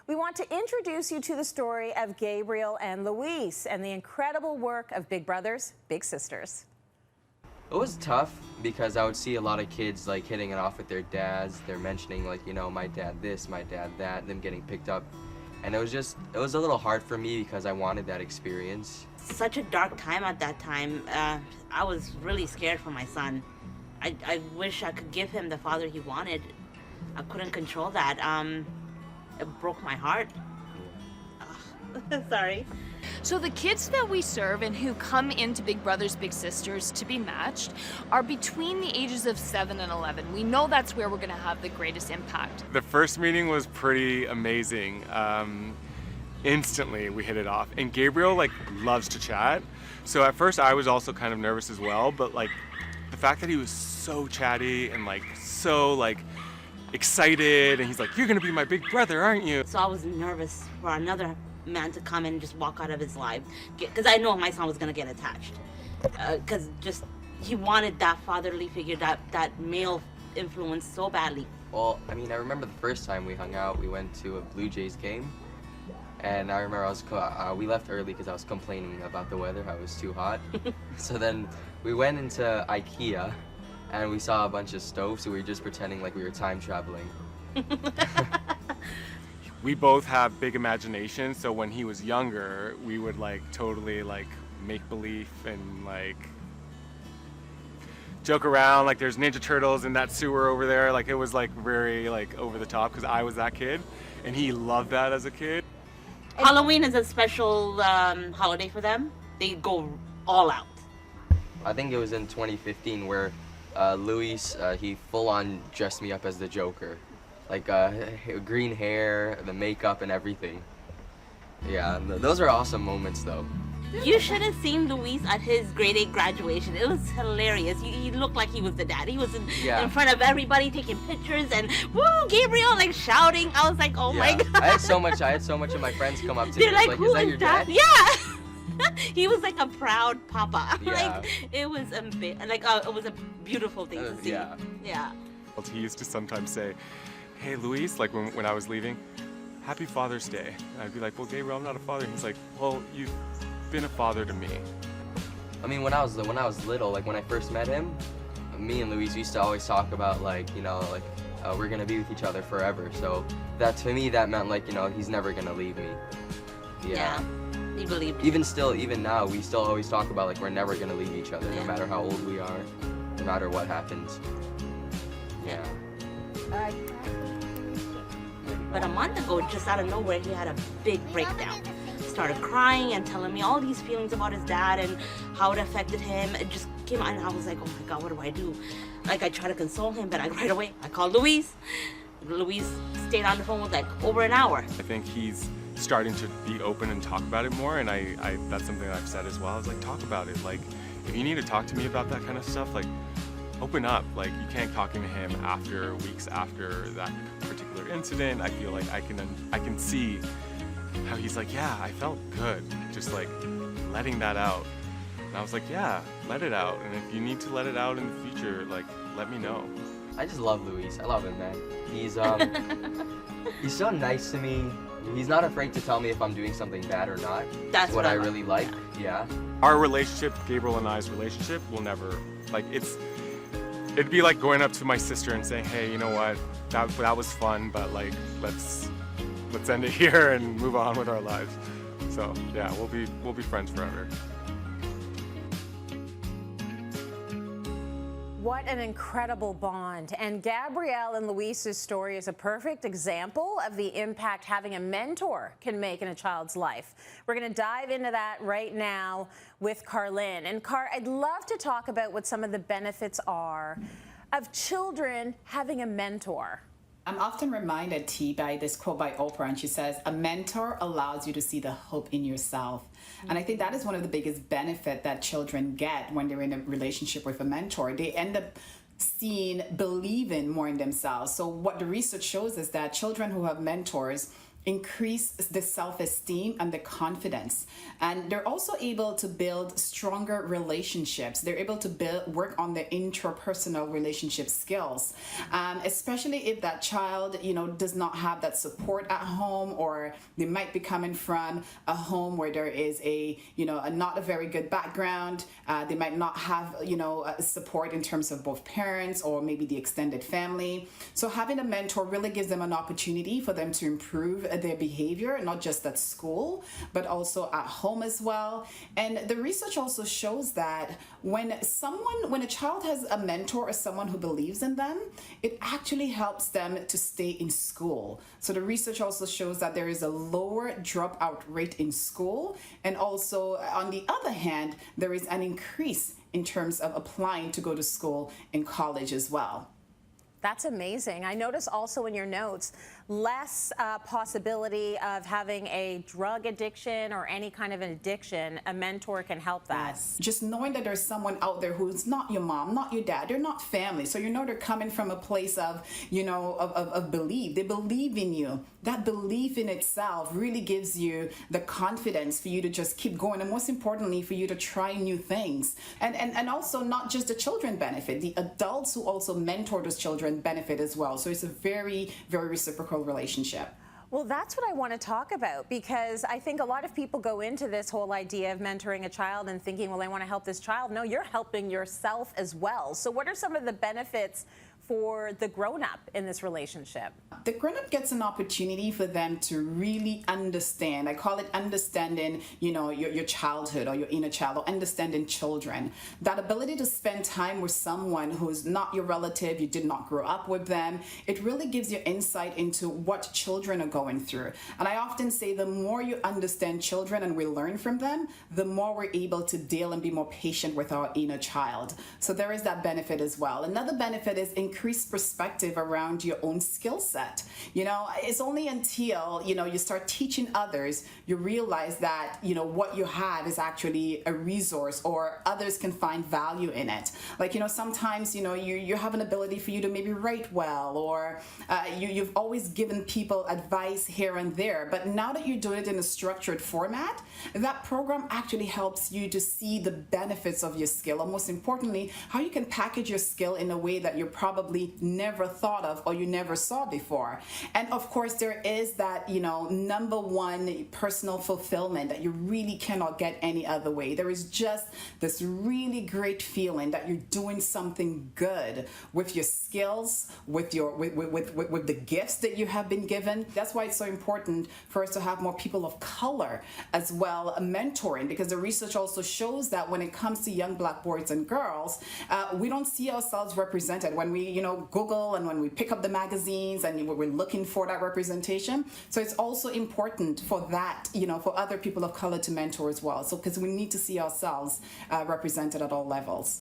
We want to introduce you to the story of Gabrielle and Luis and the incredible work of Big Brothers, Big Sisters. It was tough because I would see a lot of kids like hitting it off with their dads. They're mentioning like, you know, my dad this, my dad that, them getting picked up. And it was a little hard for me because I wanted that experience. Such a dark time at that time. I was really scared for my son. I wish I could give him the father he wanted. I couldn't control that. It broke my heart. Sorry. So the kids that we serve and who come into Big Brothers Big Sisters to be matched are between the ages of 7 and 11. We know that's where we're going to have the greatest impact. The first meeting was pretty amazing. Instantly we hit it off, and Gabriel like loves to chat. So at first I was also kind of nervous as well, but like the fact that he was so chatty and like so like excited, and he's like, "You're gonna be my big brother, aren't you?" So I was nervous for another man to come and just walk out of his life, because I know my son was gonna get attached, because just he wanted that fatherly figure, that male influence so badly. Well, I mean, I remember the first time we hung out, we went to a Blue Jays game, and I remember we left early because I was complaining about the weather, how it was too hot. So then we went into IKEA and we saw a bunch of stoves, so we were just pretending like we were time traveling. We both have big imaginations, so when he was younger, we would like totally like make believe and like joke around, like there's Ninja Turtles in that sewer over there. Like it was like very like over the top because I was that kid, and he loved that as a kid. Halloween is a special holiday for them. They go all out. I think it was in 2015 where Luis, he full-on dressed me up as the Joker. Like green hair, the makeup and everything. Yeah, those are awesome moments though. You should have seen Luis at his grade 8 graduation. It was hilarious. He looked like he was the dad. He was in front of everybody taking pictures and woo, Gabriel like shouting. I was like, oh my God. I had so much of my friends come up to me. They're like, is that your dad? Yeah. He was like a proud papa. Yeah. Like it was it was a beautiful thing to see. Yeah. He used to sometimes say, "Hey Luis," like when I was leaving, "Happy Father's Day." And I'd be like, "Well, Gabriel, I'm not a father." And he's like, "Well, you've been a father to me." I mean, when I was little, like when I first met him, me and Luis used to always talk about like, you know, like we're gonna be with each other forever. So that to me that meant like, you know, he's never gonna leave me. Yeah. He believed. Even now, we still always talk about like we're never gonna leave each other, no matter how old we are, no matter what happens. Yeah. But a month ago, just out of nowhere, he had a big breakdown. Started crying and telling me all these feelings about his dad and how it affected him. It just came out, and I was like, oh my God, what do I do? Like, I tried to console him, but right away, I called Luis. Luis stayed on the phone with like over an hour. I think he's starting to be open and talk about it more, and I that's something I've said as well. I was like, talk about it. Like, if you need to talk to me about that kind of stuff, like, open up. Like, you can't talking to him weeks after that particular incident. I feel like I can see how he's like, yeah, I felt good, just like letting that out. And I was like, yeah, let it out. And if you need to let it out in the future, like, let me know. I just love Luis. I love him, man. He's he's so nice to me. He's not afraid to tell me if I'm doing something bad or not. That's what I really like. Yeah. Our relationship, Gabriel and I's relationship, will never, like, it'd be like going up to my sister and saying, hey, you know what, that was fun, but like, let's end it here and move on with our lives. So yeah, we'll be friends forever. What an incredible bond. And Gabrielle and Luis's story is a perfect example of the impact having a mentor can make in a child's life. We're going to dive into that right now with Karlyn. And I'd love to talk about what some of the benefits are of children having a mentor. I'm often reminded, T, by this quote by Oprah, and she says, a mentor allows you to see the hope in yourself. And I think that is one of the biggest benefits that children get when they're in a relationship with a mentor. They end up believing more in themselves. So what the research shows is that children who have mentors increase the self-esteem and the confidence. And they're also able to build stronger relationships. They're able to work on their interpersonal relationship skills, especially if that child, does not have that support at home, or they might be coming from a home where there is a not a very good background. They might not have, support in terms of both parents or maybe the extended family. So having a mentor really gives them an opportunity for them to improve their behavior, not just at school, but also at home as well. And the research also shows that when a child has a mentor or someone who believes in them, it actually helps them to stay in school. So the research also shows that there is a lower dropout rate in school, and also on the other hand, there is an increase in terms of applying to go to school in college as well. That's amazing. I notice also in your notes, less possibility of having a drug addiction or any kind of an addiction. A mentor can help that. Yes. Just knowing that there's someone out there who's not your mom, not your dad, they're not family. So they're coming from a place of, of belief. They believe in you. That belief in itself really gives you the confidence for you to just keep going, and most importantly, for you to try new things. And also not just the children benefit, the adults who also mentor those children benefit as well. So it's a very, very reciprocal relationship. Well, that's what I want to talk about, because I think a lot of people go into this whole idea of mentoring a child and thinking, well, I want to help this child. No, you're helping yourself as well. So what are some of the benefits for the grown-up in this relationship? The grown-up gets an opportunity for them to really understand. I call it understanding, your childhood or your inner child, or understanding children. That ability to spend time with someone who's not your relative, you did not grow up with them, it really gives you insight into what children are going through. And I often say the more you understand children and we learn from them, the more we're able to deal and be more patient with our inner child. So there is that benefit as well. Another benefit is increased perspective around your own skill set. It's only until, you start teaching others, you realize that, what you have is actually a resource, or others can find value in it. Like, sometimes, you have an ability for you to maybe write well, or you've always given people advice here and there. But now that you're doing it in a structured format, that program actually helps you to see the benefits of your skill, and most importantly, how you can package your skill in a way that you're probably never thought of or you never saw before. And of course, there is that, number one personal fulfillment that you really cannot get any other way. There is just this really great feeling that you're doing something good with your skills, with the gifts that you have been given. That's why it's so important for us to have more people of color as well mentoring, because the research also shows that when it comes to young Black boys and girls, we don't see ourselves represented when we Google and when we pick up the magazines and we're looking for that representation. So it's also important for that, for other people of color to mentor as well. So because we need to see ourselves represented at all levels.